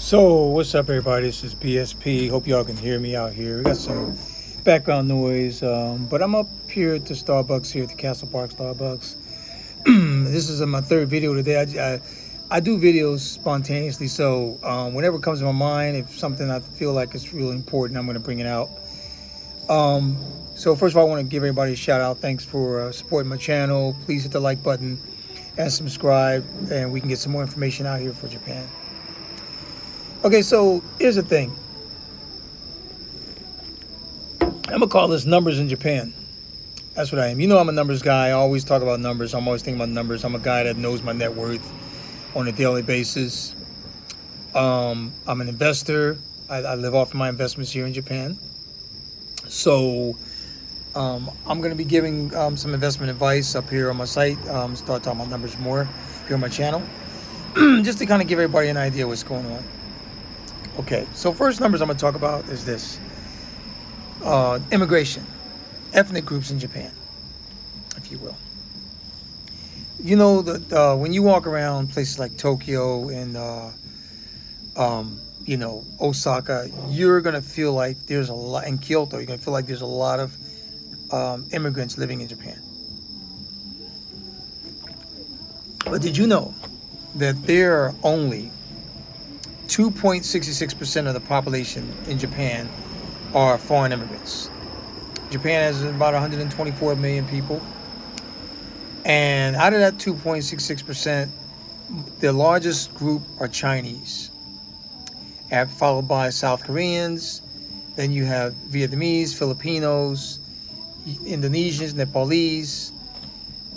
So, what's up, everybody? This is BSP. Hope y'all can hear me out here. We got some background noise, but I'm up here at the Starbucks here at the Castle Park Starbucks. This is my third video today. I do videos spontaneously, so whenever it comes to my mind, if something I feel like is really important, I'm going to bring it out. So first of all, I want to give everybody a shout out. Thanks for supporting my channel. Please hit the like button and subscribe, and we can get some more information out here for Japan. Okay, so here's the thing. I'm gonna call this numbers in Japan. That's what I am. You know I'm a numbers guy. I always talk about numbers. I'm always thinking about numbers. I'm a guy that knows my net worth on a daily basis. I'm an investor. I live off of my investments here in Japan. So I'm going to be giving some investment advice up here on my site. Start talking about numbers more here on my channel. Just to kind of give everybody an idea what's going on. Okay, so first numbers I'm going to talk about is this. Immigration. Ethnic groups in Japan, if you will. You know, that when you walk around places like Tokyo and, Osaka, you're going to feel like there's a lot, in Kyoto, you're going to feel like there's a lot of immigrants living in Japan. But did you know that there are only 2.66% of the population in Japan are foreign immigrants? Japan has about 124 million people. And out of that 2.66%, the largest group are Chinese, followed by South Koreans. Then you have Vietnamese, Filipinos, Indonesians, Nepalese,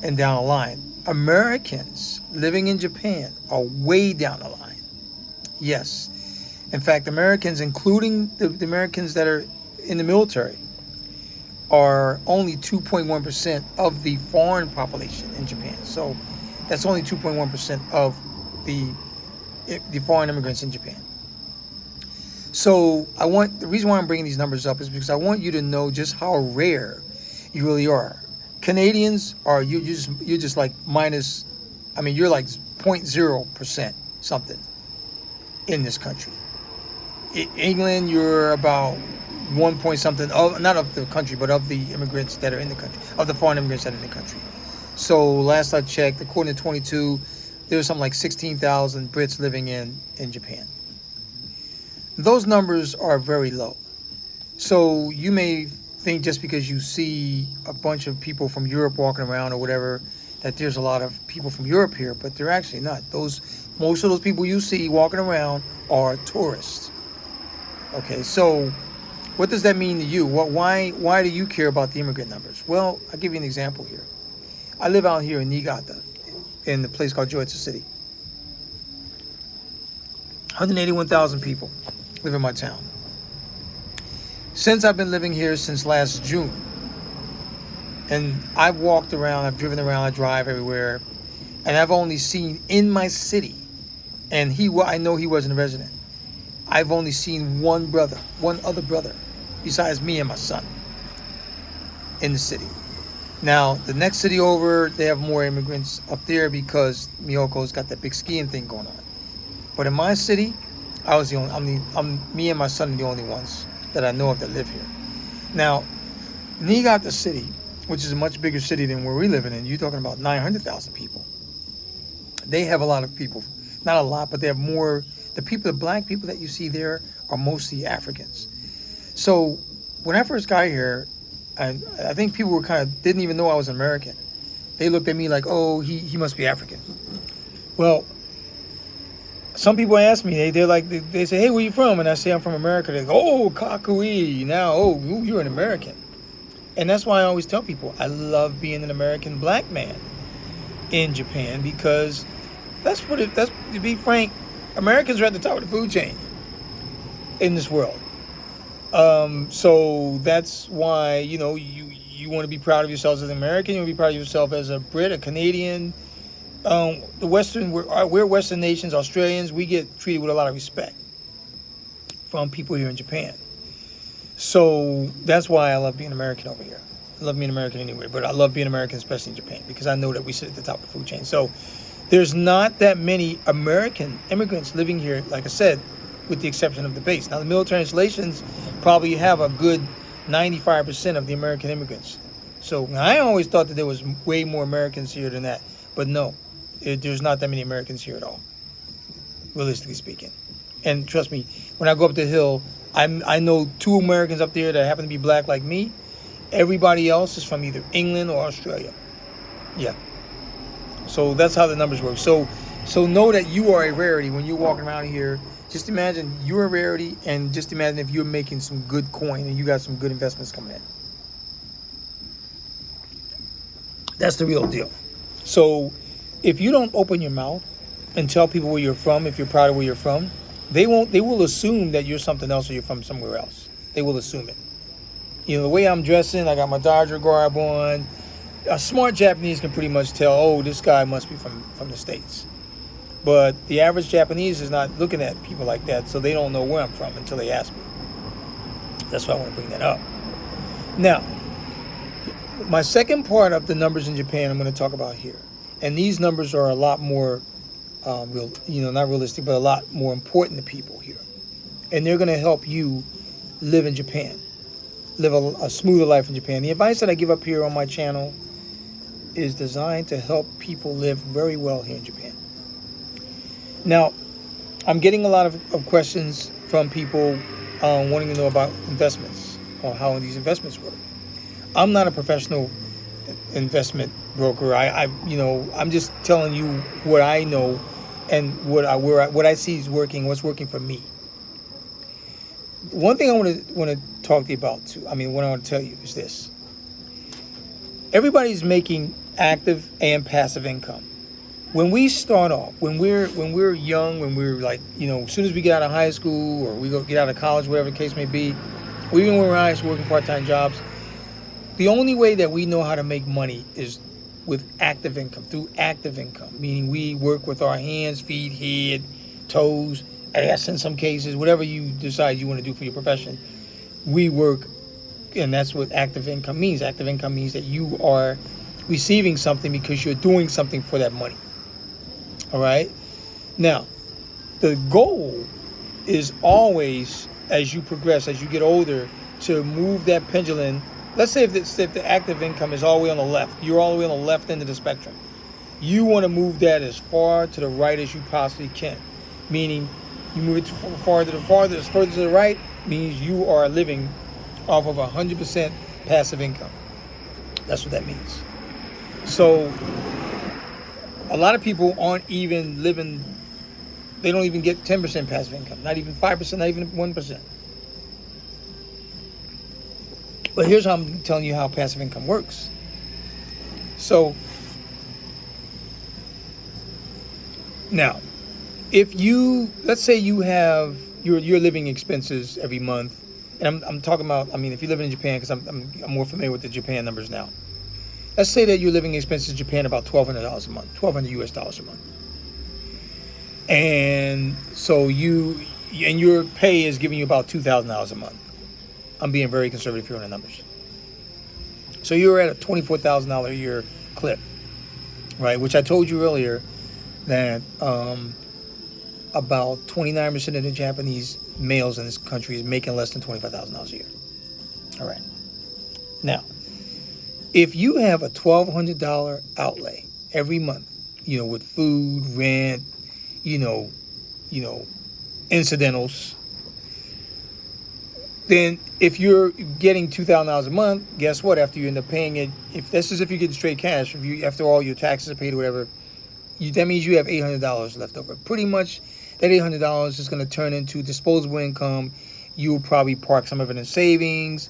and down the line. Americans living in Japan are way down the line. Yes. In fact, Americans, including the Americans that are in the military, are only 2.1% of the foreign population in Japan. So that's only 2.1% of the foreign immigrants in Japan. So the reason why I'm bringing these numbers up is because I want you to know just how rare you really are. Canadians are, you're just like you're like 0.0% something in this country. England, you're about 1 point something, not of the country, but of the immigrants that are in the country, of the foreign immigrants that are in the country. So last I checked, according to 22, there was something like 16,000 Brits living in Japan. Those numbers are very low. So you may think just because you see a bunch of people from Europe walking around or whatever, that there's a lot of people from Europe here, but they're actually not. Most of those people you see walking around are tourists. Okay, so what does that mean to you? Why do you care about the immigrant numbers? Well, I'll give you an example here. I live out here in Niigata, in the place called Joetsu City. 181,000 people live in my town. Since I've been living here since last June, and I've walked around, I've driven around, I drive everywhere, and I've only seen in my city, and I know he wasn't a resident, I've only seen one other brother, besides me and my son, in the city. Now, the next city over, they have more immigrants up there because Miyoko's got that big skiing thing going on. But in my city, I was me and my son are the only ones that I know of that live here. Now, Niigata City, which is a much bigger city than where we're living in, you're talking about 900,000 people. They have a lot of people. Not a lot, but they have more. The black people that you see there are mostly Africans. So when I first got here, I think people were didn't even know I was American. They looked at me like, oh, he must be African. Well, some people ask me, they say, hey, where you from? And I say I'm from America. They go, oh, kakui. Now, oh, you're an American. And that's why I always tell people I love being an American black man in Japan, because to be frank, Americans are at the top of the food chain in this world. So that's why, you want to be proud of yourself as an American. You want to be proud of yourself as a Brit, a Canadian. We're Western nations, Australians. We get treated with a lot of respect from people here in Japan. So that's why I love being American over here. I love being American anywhere, but I love being American, especially in Japan, because I know that we sit at the top of the food chain. So there's not that many American immigrants living here, like I said, with the exception of the base. Now, the military installations probably have a good 95% of the American immigrants. So I always thought that there was way more Americans here than that. But no, there's not that many Americans here at all, realistically speaking. And trust me, when I go up the hill, I know 2 Americans up there that happen to be black like me. Everybody else is from either England or Australia. Yeah. So that's how the numbers work. So know that you are a rarity when you're walking around here. Just imagine you're a rarity, and just imagine if you're making some good coin and you got some good investments coming in. That's the real deal. So if you don't open your mouth and tell people where you're from, if you're proud of where you're from, they will assume that you're something else or you're from somewhere else. They will assume it. You know, the way I'm dressing, I got my Dodger garb on. A smart Japanese can pretty much tell, oh, this guy must be from the States. But the average Japanese is not looking at people like that, so they don't know where I'm from until they ask me. That's why I want to bring that up. Now, my second part of the numbers in Japan I'm going to talk about here. And these numbers are a lot more, not realistic, but a lot more important to people here. And they're going to help you live in Japan, live a smoother life in Japan. The advice that I give up here on my channel is designed to help people live very well here in Japan. Now, I'm getting a lot of questions from people wanting to know about investments or how these investments work. I'm not a professional investment broker. I'm just telling you what I know and what I see is working, what's working for me. One thing I want to talk to you about too. what I want to tell you is this: everybody's making active and passive income. When we start off, when we're young, when we're like, as soon as we get out of high school or we get out of college, whatever the case may be, or even when we're in high school working part-time jobs, the only way that we know how to make money is with active income, through active income, meaning we work with our hands, feet, head, toes, ass in some cases, whatever you decide you want to do for your profession, we work, and that's what active income means. Active income means that you are receiving something because you're doing something for that money. All right? Now, the goal is always, as you progress, as you get older, to move that pendulum. Let's say if the active income is all the way on the left, you're all the way on the left end of the spectrum. You want to move that as far to the right as you possibly can. Meaning, you move it further to the right, means you are living off of 100% passive income. That's what that means. So, a lot of people aren't even living, they don't even get 10% passive income, not even 5%, not even 1%. But here's how I'm telling you how passive income works. So, now, if you, let's say you have your living expenses every month, and I'm talking about, if you're living in Japan, because I'm more familiar with the Japan numbers now. Let's say that your living expenses in Japan about $1,200 a month, $1,200 US dollars a month. And so your pay is giving you about $2,000 a month. I'm being very conservative here on the numbers. So you're at a $24,000 a year clip, right? Which I told you earlier that about 29% of the Japanese males in this country is making less than $25,000 a year. All right. Now, if you have a $1,200 outlay every month, with food, rent, incidentals, then if you're getting $2,000 a month, guess what? After you end up paying it, if you're getting straight cash, after all your taxes are paid or whatever, that means you have $800 left over. Pretty much, that $800 is going to turn into disposable income. You'll probably park some of it in savings.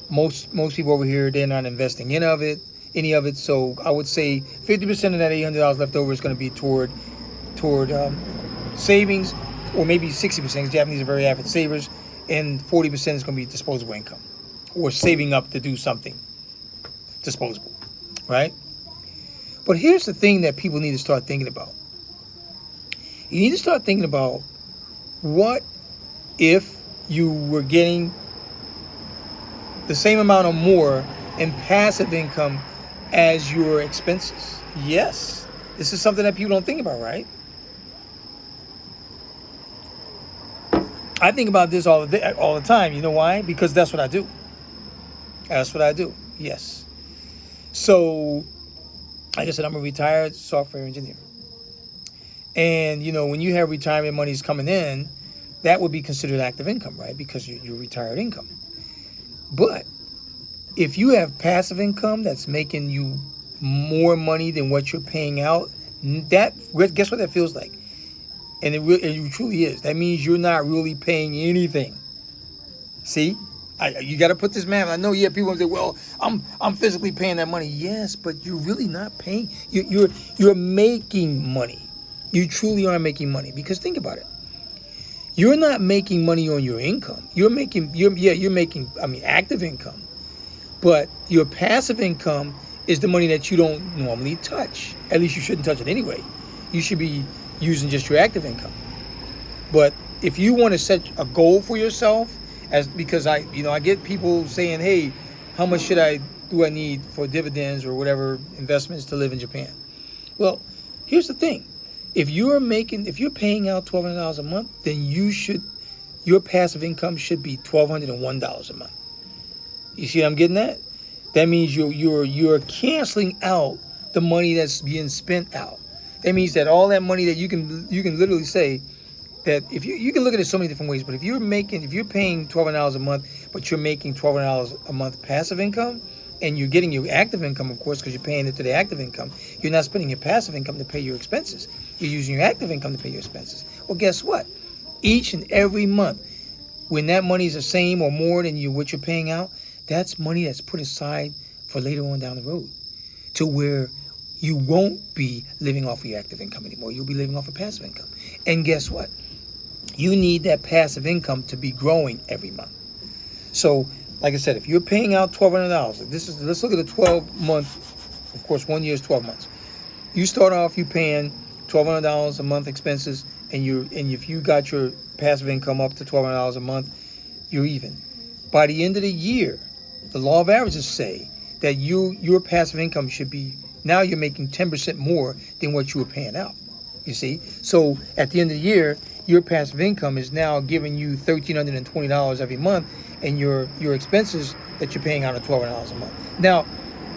Most people over here, they're not investing any of it. So I would say 50% of that $800 left over is going to be toward savings, or maybe 60%. Japanese are very avid savers, and 40% is going to be disposable income, or saving up to do something disposable, right? But here's the thing that people need to start thinking about. You need to start thinking about, what if you were getting the same amount or more in passive income as your expenses? Yes. This is something that people don't think about, right? I think about this all the time. You know why? Because that's what I do. That's what I do. Yes. So, like I said, I'm a retired software engineer. And, when you have retirement monies coming in, that would be considered active income, right? Because you're retired income. But if you have passive income that's making you more money than what you're paying out, guess what that feels like? And it truly is. That means you're not really paying anything. See? You got to put this math. I know, people say, well, I'm physically paying that money. Yes, but you're really not paying. You're making money. You truly are making money, because think about it. You're not making money on your income. You're making active income. But your passive income is the money that you don't normally touch. At least you shouldn't touch it anyway. You should be using just your active income. But if you want to set a goal for yourself, because I get people saying, hey, how much do I need for dividends or whatever investments to live in Japan? Well, here's the thing. If you're paying out $1,200 a month, then your passive income should be $1,201 a month. You see what I'm getting at? That means you're canceling out the money that's being spent out. That means that all that money that you can literally say that if you can look at it so many different ways, but if you're paying $1,200 a month, but you're making $1,200 a month passive income, and you're getting your active income, of course, because you're paying it to the active income, you're not spending your passive income to pay your expenses. You're using your active income to pay your expenses. Well, guess what? Each and every month, when that money is the same or more than what you're paying out, that's money that's put aside for later on down the road, to where you won't be living off of your active income anymore. You'll be living off of passive income. And guess what? You need that passive income to be growing every month. So, like I said, if you're paying out $1,200, let's look at a 12-month. Of course, 1 year is 12 months. You start off, you paying $1,200 a month expenses, and if you got your passive income up to $1,200 a month, you're even. By the end of the year, the law of averages say that your passive income should be, now you're making 10% more than what you were paying out. You see? So at the end of the year, your passive income is now giving you $1,320 every month, and your expenses that you're paying out are $1,200 a month. Now,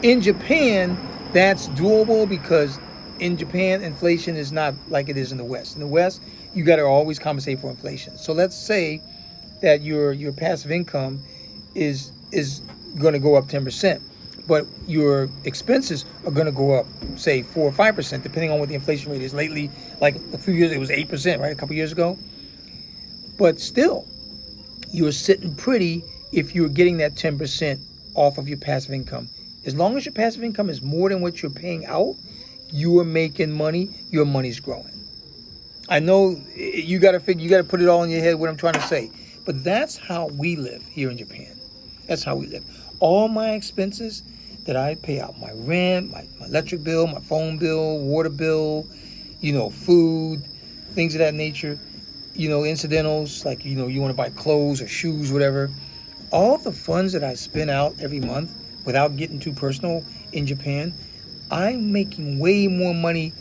in Japan, that's doable, because in Japan, inflation is not like it is in the West. In the West, you got to always compensate for inflation. So let's say that your passive income is going to go up 10%, but your expenses are going to go up, say, 4 or 5%, depending on what the inflation rate is. Lately, like a few years, it was 8%, right? A couple years ago. But still, you're sitting pretty if you're getting that 10% off of your passive income. As long as your passive income is more than what you're paying out, you are making money, your money's growing. I know you got to put it all in your head what I'm trying to say, but that's how we live here in Japan. That's how we live. All my expenses that I pay out, my rent, my electric bill, my phone bill, water bill, food, things of that nature, incidentals, like, you want to buy clothes or shoes, whatever. All the funds that I spend out every month, without getting too personal, in Japan, I'm making way more money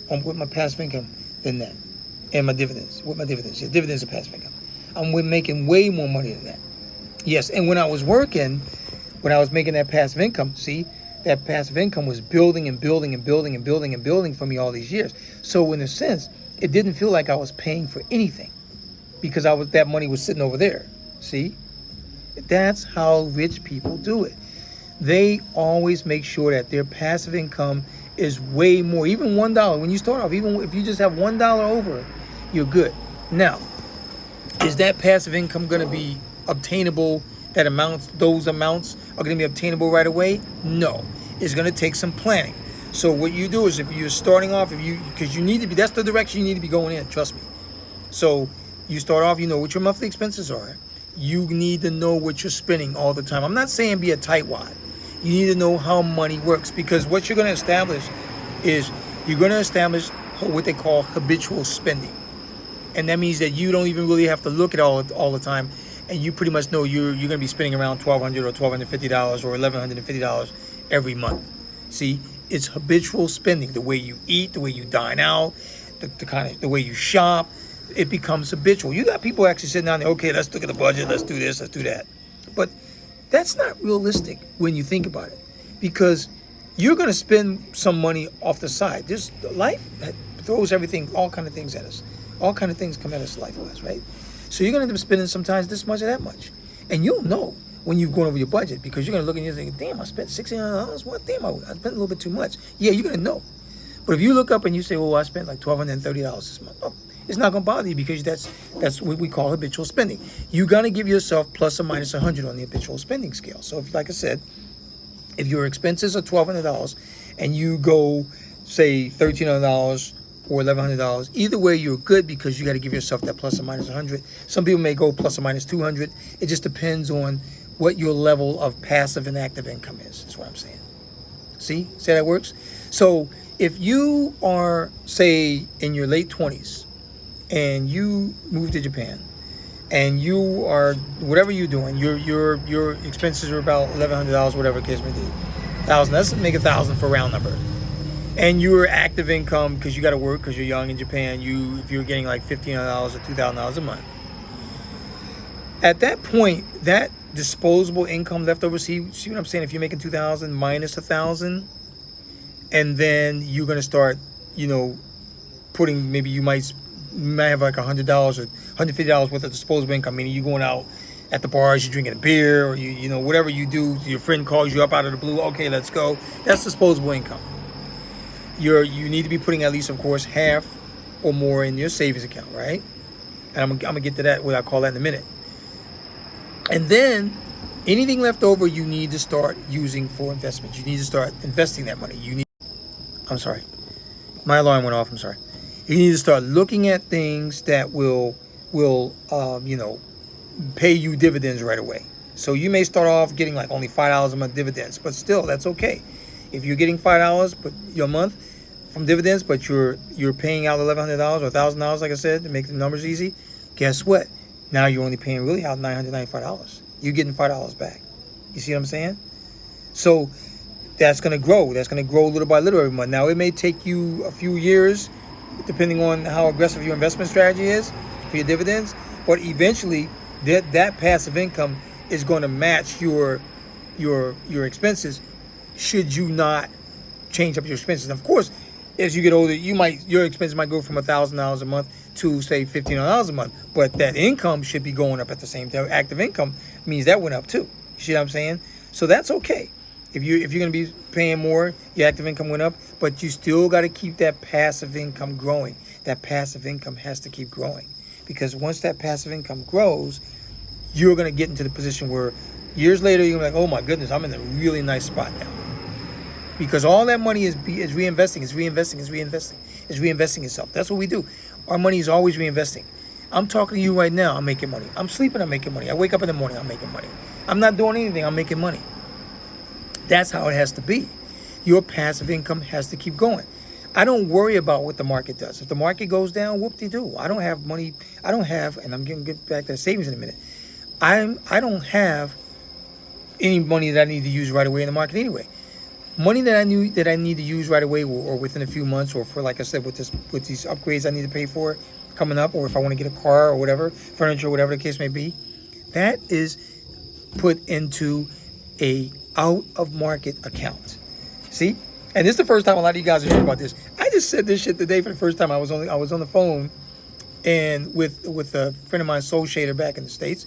with my passive income than that. And my dividends. Yeah, dividends are passive income. I'm making way more money than that. Yes, and when I was making that passive income, see, that passive income was building and building and building and building and building for me all these years. So in a sense, it didn't feel like I was paying for anything, because that money was sitting over there. See? That's how rich people do it. They always make sure that their passive income is way more. Even $1, when you start off, even if you just have $1 over, you're good. Now, is that passive income going to be obtainable? Those amounts are going to be obtainable right away? No. It's going to take some planning. So what you do is, if you're starting off, because you need to be, that's the direction you need to be going in, trust me. So you start off, you know what your monthly expenses are. You need to know what you're spending all the time. I'm not saying be a tightwad. You need to know how money works, because what you're going to establish is what they call habitual spending. And that means that you don't even really have to look at all the time, and you pretty much know you're going to be spending around $1,200 or $1,250 or $1,150 every month. See, it's habitual spending. The way you eat, the way you dine out, the way you shop, it becomes habitual. You got people actually sitting down there, okay, let's look at the budget, let's do this, let's do that. But that's not realistic when you think about it, because you're going to spend some money off the side. This life throws everything, all kind of things at us. All kind of things come at us life-wise, right? So you're going to end up spending sometimes this much or that much. And you'll know when you've gone over your budget, because you're going to look and you're thinking, damn, I spent $1,600. What? Damn, I spent a little bit too much. Yeah, you're going to know. But if you look up and you say, well, I spent like $1,230 this month, oh, it's not going to bother you, because that's what we call habitual spending. You're going to give yourself plus or minus 100 on the habitual spending scale. So if, like I said, if your expenses are $1,200 and you go, say, $1,300 or $1,100, either way you're good, because you got to give yourself that plus or minus 100. Some people may go plus or minus 200. It just depends on what your level of passive and active income is what I'm saying. See how that works? So if you are, say, in your late 20s and you move to Japan, and you are, whatever you're doing, your expenses are about $1,100, whatever the case may be, 1,000. Let's make 1,000 for a round number. And your active income, because you got to work, because you're young in Japan, if you're getting like $1,500 or $2,000 a month, at that point, that disposable income left over, see what I'm saying? If you're making 2,000 minus 1,000, and then you're gonna start, putting, maybe you might have like $100 or $150 worth of disposable income, meaning you're going out at the bars, you're drinking a beer, or you whatever you do, your friend calls you up out of the blue, okay, let's go. That's disposable income. You need to be putting at least, of course, half or more in your savings account, right? And I'm gonna get to that, what I call that in a minute. And then anything left over, you need to start using for investments. You need to start investing that money. I'm sorry, my alarm went off. I'm sorry. You need to start looking at things that will pay you dividends right away. So you may start off getting like only $5 a month dividends, but still, that's okay. If you're getting $5 a month from dividends, but you're paying out $1,100 or $1,000, like I said, to make the numbers easy, guess what? Now you're only paying really out $995. You're getting $5 back. You see what I'm saying? So that's going to grow. That's going to grow little by little every month. Now, it may take you a few years, depending on how aggressive your investment strategy is for your dividends, but eventually that passive income is going to match your expenses, should you not change up your expenses. And of course, as you get older, your expenses might go from $1,000 a month to, say, $1,500 a month, but that income should be going up at the same time. Active income means that went up too. You see what I'm saying? So that's okay. If you're going to be paying more, your active income went up, but you still got to keep that passive income growing. That passive income has to keep growing, because once that passive income grows, you're going to get into the position where years later you're going to be like, oh my goodness, I'm in a really nice spot now. Because all that money is reinvesting itself. That's what we do. Our money is always reinvesting. I'm talking to you right now, I'm making money. I'm sleeping, I'm making money. I wake up in the morning, I'm making money. I'm not doing anything, I'm making money. That's how it has to be. Your passive income has to keep going. I don't worry about what the market does. If the market goes down, whoop-de-doo. I don't have money. And I'm going to get back to savings in a minute. I don't have any money that I need to use right away in the market anyway. Money that I knew that I need to use right away, or within a few months, or for, like I said, with these upgrades I need to pay for coming up, or if I want to get a car or whatever, furniture, whatever the case may be, that is put into a out-of-market account. See? And this is the first time a lot of you guys are hearing about this. I just said this shit today for the first time. I was on the phone and with a friend of mine, Soul Shader, back in the States,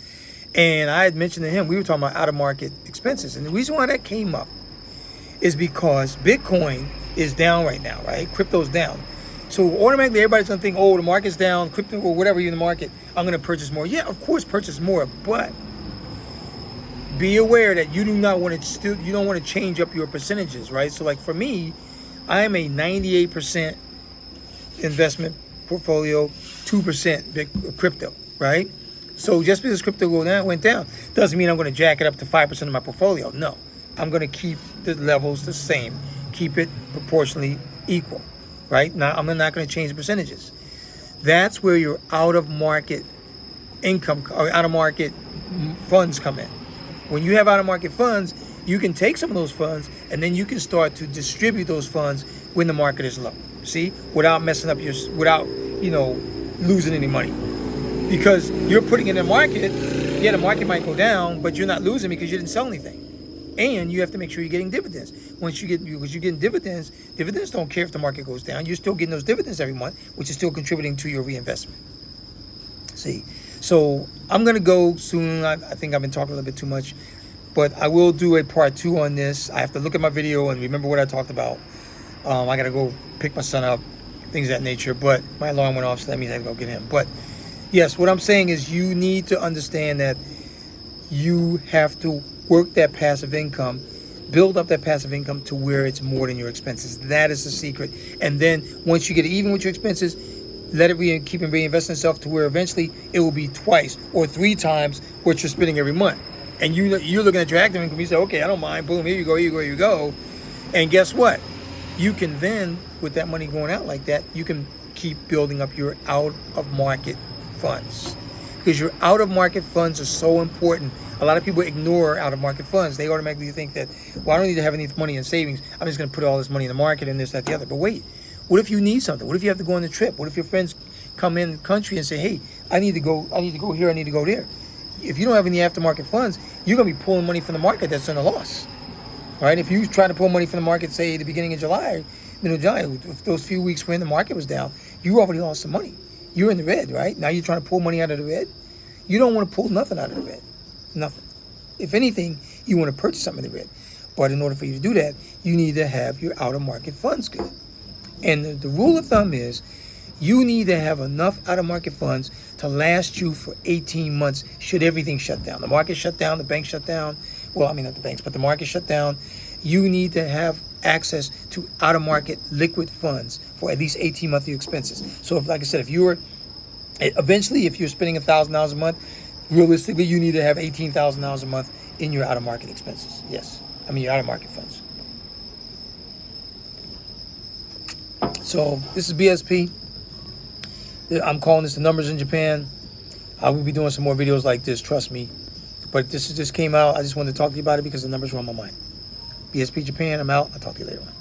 and I had mentioned to him, we were talking about out-of-market expenses. And the reason why that came up is because Bitcoin is down right now, right? Crypto's down. So automatically everybody's going to think, oh, the market's down, crypto or whatever you're in the market, I'm going to purchase more. Yeah, of course, purchase more, but be aware that you don't want to change up your percentages, right? So like for me, I'm a 98% investment portfolio, 2% crypto, right? So just because crypto went down doesn't mean I'm going to jack it up to 5% of my portfolio. No. I'm going to keep the levels the same, keep it proportionally equal, right? Now, I'm not going to change the percentages. That's where your out-of-market income or out-of-market funds come in. When you have out-of-market funds, you can take some of those funds and then you can start to distribute those funds when the market is low. See, without messing up without losing any money because you're putting it in the market. Yeah, the market might go down, but you're not losing because you didn't sell anything. And you have to make sure you're getting dividends. Because you're getting dividends, dividends don't care if the market goes down. You're still getting those dividends every month, which is still contributing to your reinvestment. See, so I'm going to go soon. I think I've been talking a little bit too much, but I will do a part 2 on this. I have to look at my video and remember what I talked about. I got to go pick my son up, things of that nature, but my alarm went off, so that means I have to go get him. But yes, what I'm saying is you need to understand that you have to work that passive income, build up that passive income to where it's more than your expenses. That is the secret. And then once you get it even with your expenses, let it keep reinvesting itself to where eventually it will be 2 or 3 times what you're spending every month. And you're looking at your active income, you say, okay, I don't mind, boom, here you go, here you go, here you go. And guess what? You can then, with that money going out like that, you can keep building up your out-of-market funds. Because your out-of-market funds are so important. A lot of people ignore out-of-market funds. They automatically think that, well, I don't need to have any money in savings. I'm just going to put all this money in the market and this, that, the other. But wait, what if you need something? What if you have to go on a trip? What if your friends come in the country and say, hey, I need to go here, I need to go there? If you don't have any aftermarket funds, you're going to be pulling money from the market that's in a loss. Right? If you try to pull money from the market, say, at the beginning of July, middle of July, those few weeks when the market was down, you already lost some money. You're in the red, right? Now you're trying to pull money out of the red. You don't want to pull nothing out of the red. Nothing. If anything, you want to purchase something in the red. But in order for you to do that, you need to have your out-of-market funds good. And the rule of thumb is you need to have enough out-of-market funds to last you for 18 months should everything shut down. The market shut down, the bank shut down. Well, I mean, not the banks, but the market shut down. You need to have access to out-of-market liquid funds for at least 18 months of your expenses. So, like I said, if you're spending $1,000 a month, realistically, you need to have $18,000 a month in your out-of-market expenses. Yes, I mean your out-of-market funds. So this is BSP. I'm calling this the numbers in Japan. I will be doing some more videos like this, trust me. But this just came out. I just wanted to talk to you about it because the numbers were on my mind. BSP Japan, I'm out. I'll talk to you later on.